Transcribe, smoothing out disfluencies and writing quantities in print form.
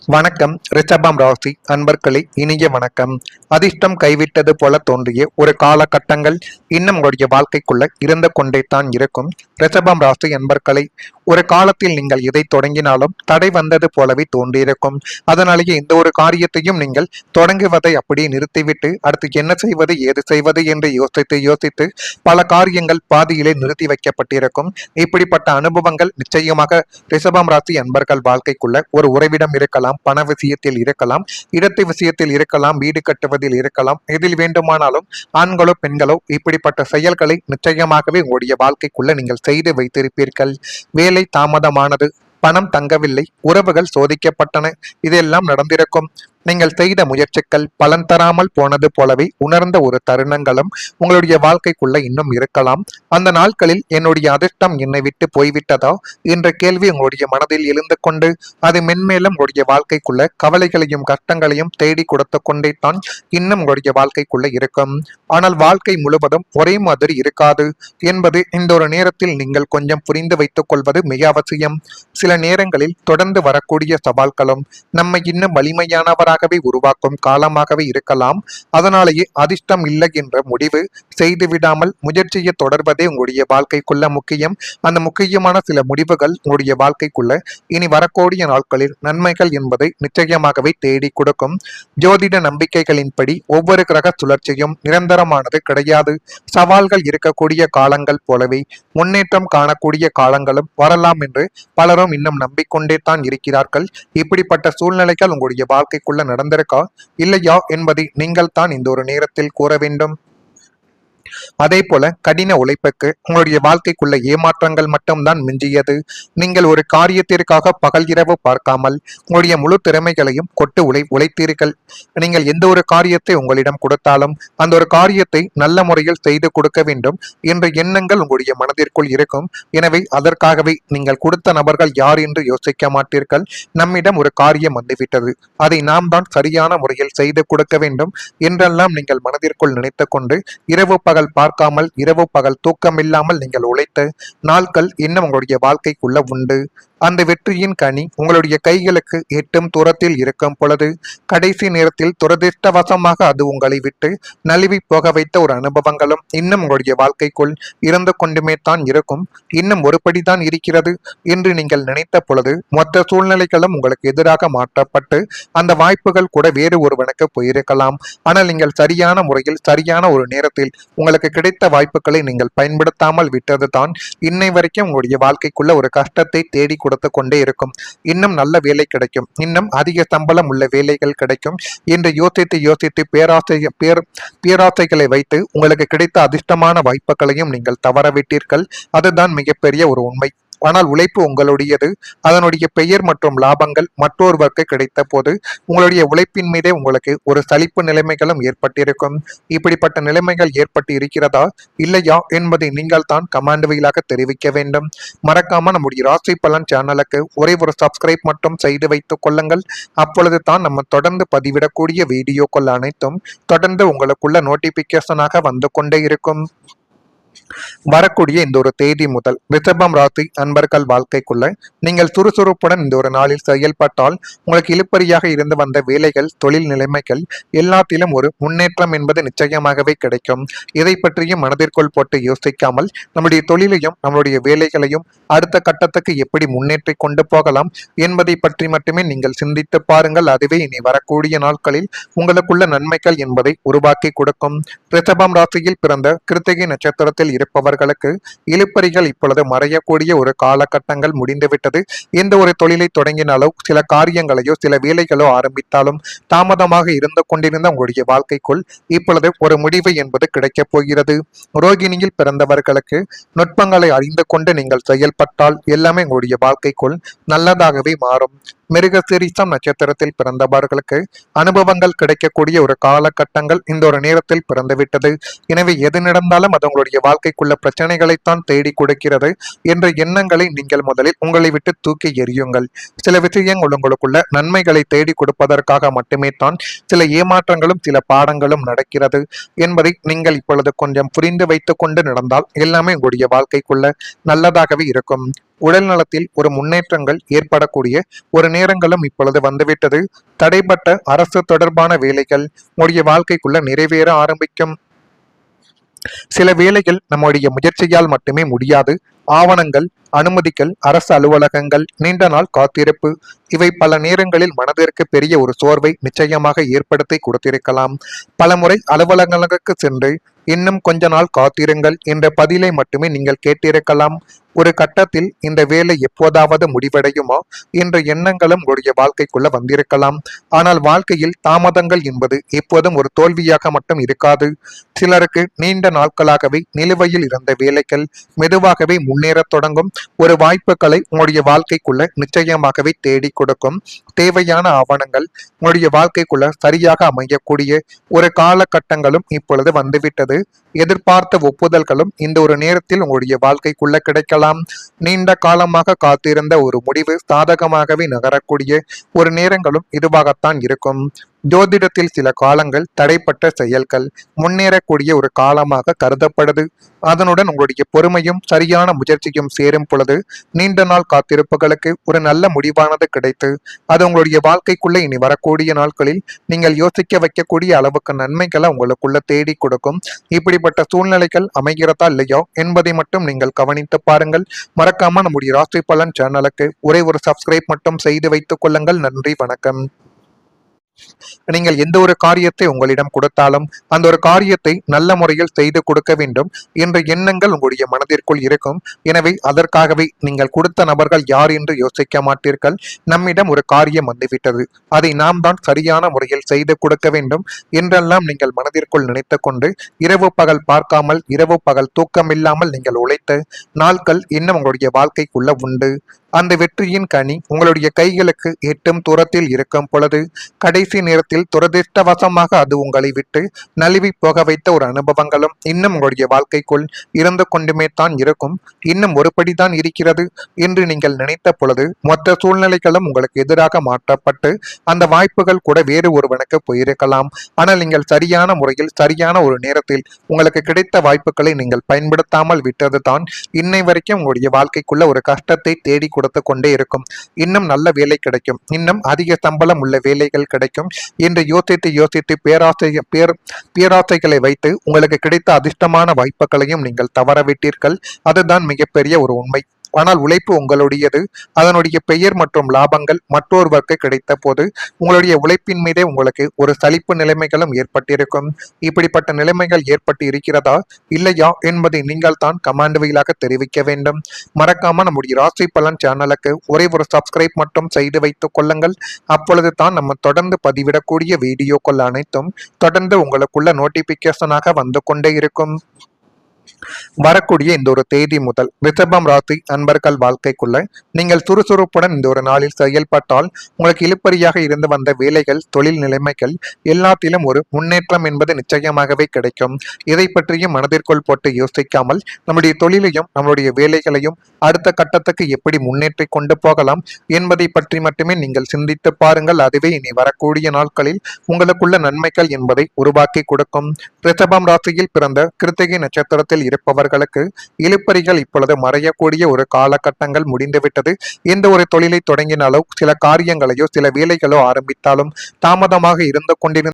வணக்கம். ரிஷபம் ராசி அன்பர்களே, இனிய வணக்கம். அதிர்ஷ்டம் கைவிட்டது போல தோன்றிய ஒரு காலகட்டங்கள் இன்னும் உங்களுடைய வாழ்க்கைக்குள்ள இருந்து கொண்டே தான் இருக்கும். ரிஷபம் ராசி அன்பர்களே, ஒரு காலத்தில் நீங்கள் எதை தொடங்கினாலும் தடை வந்தது போலவே தோன்றியிருக்கும். அதனாலேயே இந்த ஒரு காரியத்தையும் நீங்கள் தொடங்குவதை அப்படியே நிறுத்திவிட்டு அடுத்து என்ன செய்வது ஏது செய்வது என்று யோசித்து யோசித்து பல காரியங்கள் பாதியிலே நிறுத்தி வைக்கப்பட்டிருக்கும். இப்படிப்பட்ட அனுபவங்கள் நிச்சயமாக ரிஷபம் ராசி அன்பர்கள் வாழ்க்கைக்குள்ள ஒரு உறவிடம் இருக்கலாம், பண விஷயத்தில் இருக்கலாம், இடத்து விஷயத்தில் இருக்கலாம், வீடு கட்டுவதில் இருக்கலாம். எதில் வேண்டுமானாலும் ஆண்களோ பெண்களோ இப்படிப்பட்ட செயல்களை நிச்சயமாகவே உங்களுடைய வாழ்க்கைக்குள்ள நீங்கள் செய்து வைத்திருப்பீர்கள். வேலை தாமதமானது, பணம் தங்கவில்லை, உறவுகள் சோதிக்கப்பட்டன, இதெல்லாம் நடந்திருக்கும். நீங்கள் செய்த முயற்சிகள் பலன் தராமல் போனது போலவே உணர்ந்த ஒரு தருணங்களும் உங்களுடைய வாழ்க்கைக்குள்ள இன்னும் இருக்கலாம். அந்த நாட்களில் என்னுடைய அதிர்ஷ்டம் என்னை விட்டு போய்விட்டதா என்ற கேள்வி உங்களுடைய மனதில் எழுந்து கொண்டு அது மென்மேலும் உங்களுடைய வாழ்க்கைக்குள்ள கவலைகளையும் கஷ்டங்களையும் தேடி கொடுத்து கொண்டே தான் இன்னும் உங்களுடைய வாழ்க்கைக்குள்ள இருக்கும். ஆனால் வாழ்க்கை முழுவதும் ஒரே மாதிரி இருக்காது என்பது இந்த ஒரு நேரத்தில் நீங்கள் கொஞ்சம் புரிந்து வைத்துக் கொள்வது மிக அவசியம். சில நேரங்களில் தொடர்ந்து வரக்கூடிய சவால்களும் நம்மை இன்னும் வலிமையானவராக உருவாக்கும் காலமாகவே இருக்கலாம். அதனாலேயே அதிர்ஷ்டம் இல்லை என்ற முடிவு செய்துவிடாமல் முயற்சியை தொடர்வதே உங்களுடைய வாழ்க்கைக்குள்ள முக்கியம். அந்த முக்கியமான சில முடிவுகள் உங்களுடைய வாழ்க்கைக்குள்ள இனி வரக்கூடிய நாட்களில் நன்மைகள் என்பதை நிச்சயமாகவே தேடி கொடுக்கும். ஜோதிட நம்பிக்கைகளின்படி ஒவ்வொரு கிரக சுழற்சியும் நிரந்தரமானது கிடையாது. சவால்கள் இருக்கக்கூடிய காலங்கள் போலவே முன்னேற்றம் காணக்கூடிய காலங்களும் வரலாம் என்று பலரும் இன்னும் நம்பிக்கொண்டே தான் இருக்கிறார்கள். இப்படிப்பட்ட சூழ்நிலைகள் உங்களுடைய வாழ்க்கைக்குள்ள நடந்திருக்கா இல்லையா என்பதை நீங்கள் தான் இந்த ஒரு நேரத்தில் கூற வேண்டும். அதே போல கடின உழைப்புக்கு உங்களுடைய வாழ்க்கைக்குள்ள ஏமாற்றங்கள் மட்டும்தான் மிஞ்சியது. நீங்கள் ஒரு காரியத்திற்காக பகல் இரவு பார்க்காமல் உங்களுடைய முழு திறமைகளையும் கொட்டு உழைத்தீர்கள். நீங்கள் எந்த ஒரு காரியத்தை உங்களிடம் கொடுத்தாலும் அந்த ஒரு காரியத்தை நல்ல முறையில் செய்து கொடுக்க வேண்டும் என்ற எண்ணங்கள் உங்களுடைய மனதிற்குள் இருக்கும். எனவே அதற்காகவே நீங்கள் கொடுத்த நபர்கள் யார் என்று யோசிக்க மாட்டீர்கள். நம்மிடம் ஒரு காரியம் வந்துவிட்டது, அதை நாம் தான் சரியான முறையில் செய்து கொடுக்க வேண்டும் என்றெல்லாம் நீங்கள் மனதிற்குள் நினைத்து கொண்டு இரவு பகல் பார்க்காமல் இரவு பகல் தூக்கமில்லாமல் நீங்கள் உழைத்த நாட்கள் இன்னும் உங்களுடைய வாழ்க்கைக்குள்ள உண்டு. அந்த வெற்றியின் கனி உங்களுடைய கைகளுக்கு எட்டும் தூரத்தில் இருக்கும் பொழுது கடைசி நேரத்தில் துரதிருஷ்டவசமாக அது உங்களை விட்டு நழுவி போக வைத்த ஒரு அனுபவங்களும் இன்னும் உங்களுடைய வாழ்க்கைக்குள் இருந்து கொண்டுமே தான் இருக்கும். இன்னும் ஒருபடிதான் இருக்கிறது என்று நீங்கள் நினைத்த பொழுது மொத்த சூழ்நிலைகளும் உங்களுக்கு எதிராக மாற்றப்பட்டு அந்த வாய்ப்புகள் கூட வேறு ஒருவனுக்கு போயிருக்கலாம். ஆனால் நீங்கள் சரியான முறையில் சரியான ஒரு நேரத்தில் உங்களுக்கு கிடைத்த வாய்ப்புகளை நீங்கள் பயன்படுத்தாமல் விட்டது தான் இன்னை வரைக்கும் உங்களுடைய வாழ்க்கைக்குள்ள ஒரு கஷ்டத்தை தேடி கொடுத்து கொண்டே இருக்கும். இன்னும் நல்ல வேலை கிடைக்கும், இன்னும் அதிக சம்பளம் உள்ள வேலைகள் கிடைக்கும் என்று யோசித்து யோசித்து பேராசைகளை வைத்து உங்களுக்கு கிடைத்த அதிர்ஷ்டமான வாய்ப்புகளையும் நீங்கள் தவறவிட்டீர்கள். அதுதான் மிகப்பெரிய ஒரு உண்மை. ஆனால் உழைப்பு உங்களுடையது. அதனுடைய பெயர் மற்றும் லாபங்கள் மற்றொருவருக்கு கிடைத்த போது உங்களுடைய உழைப்பின் மீதே உங்களுக்கு ஒரு சலிப்பு நிலைமைகளும் ஏற்பட்டிருக்கும். இப்படிப்பட்ட நிலைமைகள் ஏற்பட்டு இருக்கிறதா இல்லையா என்பதை நீங்கள் தான் கமெண்ட் வாயிலாக தெரிவிக்க வேண்டும். மறக்காம நம்முடைய ராசி பலன் சேனலுக்கு ஒரே ஒரு சப்ஸ்கிரைப் மட்டும் செய்து வைத்துக் கொள்ளுங்கள். அப்பொழுது தான் நம்ம தொடர்ந்து பதிவிடக்கூடிய வீடியோக்கள் அனைத்தும் தொடர்ந்து உங்களுக்குள்ள நோட்டிபிகேஷனாக வந்து கொண்டே இருக்கும். வரக்கூடிய இந்த ஒரு தேதி முதல் ரிஷபம் ராசி அன்பர்கள் வாழ்க்கைக்குள்ள நீங்கள் சுறுசுறுப்புடன் இந்த ஒரு நாளில் செயல்பட்டால் உங்களுக்கு இழுப்பறியாக இருந்து வந்த வேலைகள் தொழில் நிலைமைகள் எல்லாத்திலும் ஒரு முன்னேற்றம் என்பது நிச்சயமாகவே கிடைக்கும். இதை பற்றியும் மனதிற்குள் போட்டு யோசிக்காமல் நம்முடைய தொழிலையும் நம்மளுடைய வேலைகளையும் அடுத்த கட்டத்துக்கு எப்படி முன்னேற்றி கொண்டு போகலாம் என்பதை பற்றி மட்டுமே நீங்கள் சிந்தித்து பாருங்கள். அதுவே இனி வரக்கூடிய நாட்களில் உங்களுக்குள்ள நன்மைகள் என்பதை உருவாக்கி கொடுக்கும். ரிஷபம் ராசியில் பிறந்த கிருத்திகை நட்சத்திரத்தில் இருப்பவர்களுக்கு இழுப்பறிகள் இப்பொழுது மறையக்கூடிய ஒரு காலகட்டங்கள் முடிந்துவிட்டது. எந்த ஒரு தொழிலை தொடங்கினாலோ சில காரியங்களையோ சில வேலைகளோ ஆரம்பித்தாலும் தாமதமாக இருந்து கொண்டிருந்த உங்களுடைய வாழ்க்கைக்குள் இப்பொழுது ஒரு முடிவு என்பது கிடைக்கப் போகிறது. ரோகிணியில் பிறந்தவர்களுக்கு நுட்பங்களை அறிந்து கொண்டு நீங்கள் செயல்பட்டால் எல்லாமே உங்களுடைய வாழ்க்கைக்குள் நல்லதாகவே மாறும். மிருகசீரிஷம் நட்சத்திரத்தில் பிறந்தவர்களுக்கு அனுபவங்கள் கிடைக்கக்கூடிய ஒரு காலகட்டங்கள் இந்த ஒரு நேரத்தில் பிறந்துவிட்டது. எனவே எது நடந்தாலும் அது உங்களுடைய வாழ்க்கைக்குள்ள பிரச்சனைகளைத்தான் தேடி கொடுக்கிறது என்ற எண்ணங்களை நீங்கள் முதலில் உங்களை விட்டு தூக்கி எறியுங்கள். சில விஷயங்கள் உங்களுக்குள்ள நன்மைகளை தேடி கொடுப்பதற்காக மட்டுமே தான் சில ஏமாற்றங்களும் சில பாடங்களும் நடக்கிறது என்பதை நீங்கள் இப்பொழுது கொஞ்சம் புரிந்து வைத்துக் கொண்டு நடந்தால் எல்லாமே உங்களுடைய வாழ்க்கைக்குள்ள நல்லதாகவே இருக்கும். உடல் நலத்தில் ஒரு முன்னேற்றங்கள் ஏற்படக்கூடிய ஒரு நேரங்களும் இப்பொழுது வந்துவிட்டது. தடைப்பட்ட அரசு தொடர்பான வேலைகள் உங்களுடைய வாழ்க்கைக்குள்ள நிறைவேற ஆரம்பிக்கும். சில வேளைகள் நம்முடைய முயற்சியால் மட்டுமே முடியாது. ஆவணங்கள், அனுமதிகள், அரசு அலுவலகங்கள், நீண்ட நாள் காத்திருப்பு, இவை பல நேரங்களில் மனதிற்கு பெரிய ஒரு சோர்வை நிச்சயமாக ஏற்படுத்தி கொடுத்திருக்கலாம். பலமுறை அலுவலகங்களுக்கு சென்று இன்னும் கொஞ்ச நாள் காத்திருங்கள் என்ற பதிலை மட்டுமே நீங்கள் கேட்டிருக்கலாம். ஒரு கட்டத்தில் இந்த வேலை எப்போதாவது முடிவடையுமா என்ற எண்ணங்களும் உங்களுடைய வாழ்க்கைக்குள்ள வந்திருக்கலாம். ஆனால் வாழ்க்கையில் தாமதங்கள் என்பது எப்போதும் ஒரு தோல்வியாக மட்டும் இருக்காது. சிலருக்கு நீண்ட நாட்களாகவே நிலுவையில் இருந்த வேலைகள் மெதுவாகவே முன்னேறத் தொடங்கும். ஒரு வாய்ப்புகளை உங்களுடைய வாழ்க்கைக்குள்ள நிச்சயமாகவே தேடி கொடுக்கும். தேவையான ஆவணங்கள் உங்களுடைய வாழ்க்கைக்குள்ள சரியாக அமையக்கூடிய ஒரு காலகட்டங்களும் இப்பொழுது வந்துவிட்டது. எதிர்பார்த்த ஒப்புதல்களும் இந்த ஒரு நேரத்தில் உங்களுடைய வாழ்க்கைக்குள்ள கிடைக்கலாம். நீண்ட காலமாக காத்திருந்த ஒரு முடிவு சாதகமாகவே நகரக்கூடிய ஒரு நேரங்களும் இதுவாகத்தான் இருக்கும். ஜோதிடத்தில் சில காலங்கள் தடைப்பட்ட செயல்கள் முன்னேறக்கூடிய ஒரு காலமாக கருதப்படுது. அதனுடன் உங்களுடைய பொறுமையும் சரியான முயற்சியும் சேரும் பொழுது நீண்ட நாள் காத்திருப்புகளுக்கு ஒரு நல்ல முடிவானது கிடைத்து அது உங்களுடைய வாழ்க்கைக்குள்ள இனி வரக்கூடிய நாட்களில் நீங்கள் யோசிக்க வைக்கக்கூடிய அளவுக்கு நன்மைகளை உங்களுக்குள்ள தேடி கொடுக்கும். இப்படிப்பட்ட சூழ்நிலைகள் அமைகிறதா இல்லையோ என்பதை மட்டும் நீங்கள் கவனித்து பாருங்கள். மறக்காம நம்முடைய ராசி பலன் சேனலுக்கு ஒரே ஒரு சப்ஸ்கிரைப் மட்டும் செய்து வைத்துக் கொள்ளுங்கள். நன்றி, வணக்கம். நீங்கள் எந்த ஒரு காரியத்தை உங்களிடம் கொடுத்தாலும் அந்த ஒரு காரியத்தை நல்ல முறையில் செய்து கொடுக்க வேண்டும் என்ற எண்ணங்கள் உங்களுடைய மனதிற்குள் இருக்கும். எனவே அதற்காகவே நீங்கள் கொடுத்த நபர்கள் யார் என்று யோசிக்க மாட்டீர்கள். நம்மிடம் ஒரு காரியம் வந்துவிட்டது, அதை நாம் தான் சரியான முறையில் செய்து கொடுக்க வேண்டும் என்றெல்லாம் நீங்கள் மனதிற்குள் நினைத்து கொண்டு இரவு பகல் பார்க்காமல் இரவு பகல் தூக்கமில்லாமல் நீங்கள் உழைத்த நாட்கள் இன்னும் உங்களுடைய வாழ்க்கைக்குள்ள உண்டு. அந்த வெற்றியின் கனி உங்களுடைய கைகளுக்கு எட்டும் தூரத்தில் இருக்கும் பொழுது கடைசி நேரத்தில் துரதிர்ஷ்டவசமாக அது உங்களை விட்டு நழுவி போக வைத்த ஒரு அனுபவங்களும் இன்னும் உங்களுடைய வாழ்க்கைக்குள் இருந்து கொண்டுமே தான் இருக்கும். இன்னும் ஒருபடி தான் இருக்கிறது என்று நீங்கள் நினைத்த பொழுது மொத்த சூழ்நிலைகளும் உங்களுக்கு எதிராக மாற்றப்பட்டு அந்த வாய்ப்புகள் கூட வேறு ஒருவனுக்கு போயிருக்கலாம். ஆனால் நீங்கள் சரியான முறையில் சரியான ஒரு நேரத்தில் உங்களுக்கு கிடைத்த வாய்ப்புகளை நீங்கள் பயன்படுத்தாமல் விட்டது தான் இன்னை வரைக்கும் உங்களுடைய வாழ்க்கைக்குள்ள ஒரு கஷ்டத்தை தேடி கொடுத்து கொண்டே இருக்கும். இன்னும் நல்ல வேலை கிடைக்கும், இன்னும் அதிக சம்பளம் உள்ள வேலைகள் கிடைக்கும் என்று யோசித்து பேராசைகளை வைத்து உங்களுக்கு கிடைத்த அதிர்ஷ்டமான வாய்ப்புகளையும் நீங்கள் தவறவிட்டீர்கள். அதுதான் மிகப்பெரிய ஒரு உண்மை. ஆனால் உழைப்பு உங்களுடையது. அதனுடைய பெயர் மற்றும் லாபங்கள் மற்றொருவருக்கு கிடைத்த போது உங்களுடைய உழைப்பின் மீதே உங்களுக்கு ஒரு சலிப்பு நிலைமைகளும் ஏற்பட்டிருக்கும். இப்படிப்பட்ட நிலைமைகள் ஏற்பட்டு இருக்கிறதா இல்லையா என்பதை நீங்கள் தான் கமெண்ட் வாயிலாக தெரிவிக்க வேண்டும். மறக்காம நம்முடைய ராசி பலன் சேனலுக்கு ஒரே ஒரு சப்ஸ்கிரைப் மட்டும் செய்து வைத்துக் கொள்ளுங்கள். அப்பொழுது தான் நம்ம தொடர்ந்து பதிவிடக்கூடிய வீடியோக்கள் அனைத்தும் தொடர்ந்து உங்களுக்குள்ள நோட்டிபிகேஷனாக வந்து கொண்டே இருக்கும். வரக்கூடிய இந்த ஒரு தேதி முதல் ரிஷபம் ராசி அன்பர்கள் வாழ்க்கைக்குள்ள நீங்கள் சுறுசுறுப்புடன் இந்த ஒரு நாளில் செயல்பட்டால் உங்களுக்கு இழுப்பறியாக இருந்து வந்த வேலைகள், தொழில் நிலைமைகள் எல்லாத்திலும் ஒரு முன்னேற்றம் என்பது நிச்சயமாகவே கிடைக்கும். இதை பற்றியும் மனதிற்குள் போட்டு யோசிக்காமல் நம்முடைய தொழிலையும் நம்முடைய வேலைகளையும் அடுத்த கட்டத்துக்கு எப்படி முன்னேற்றி கொண்டு போகலாம் என்பதை பற்றி மட்டுமே நீங்கள் சிந்தித்து பாருங்கள். அதுவே இனி வரக்கூடிய நாட்களில் உங்களுக்குள்ள நன்மைகள் என்பதை உருவாக்கி கொடுக்கும். ரிஷபம் ராசியில் பிறந்த கிருத்திகை நட்சத்திரத்தில் இருப்பவர்களுக்கு இழுப்பறிகள் இப்பொழுது மறையக்கூடிய ஒரு காலகட்டங்கள் முடிந்துவிட்டது. எந்த ஒரு தொழிலை தொடங்கினாலோ சில காரியங்களையோ சில வேலைகளோ ஆரம்பித்தாலும் தாமதமாக இருந்து கொண்டிருந்த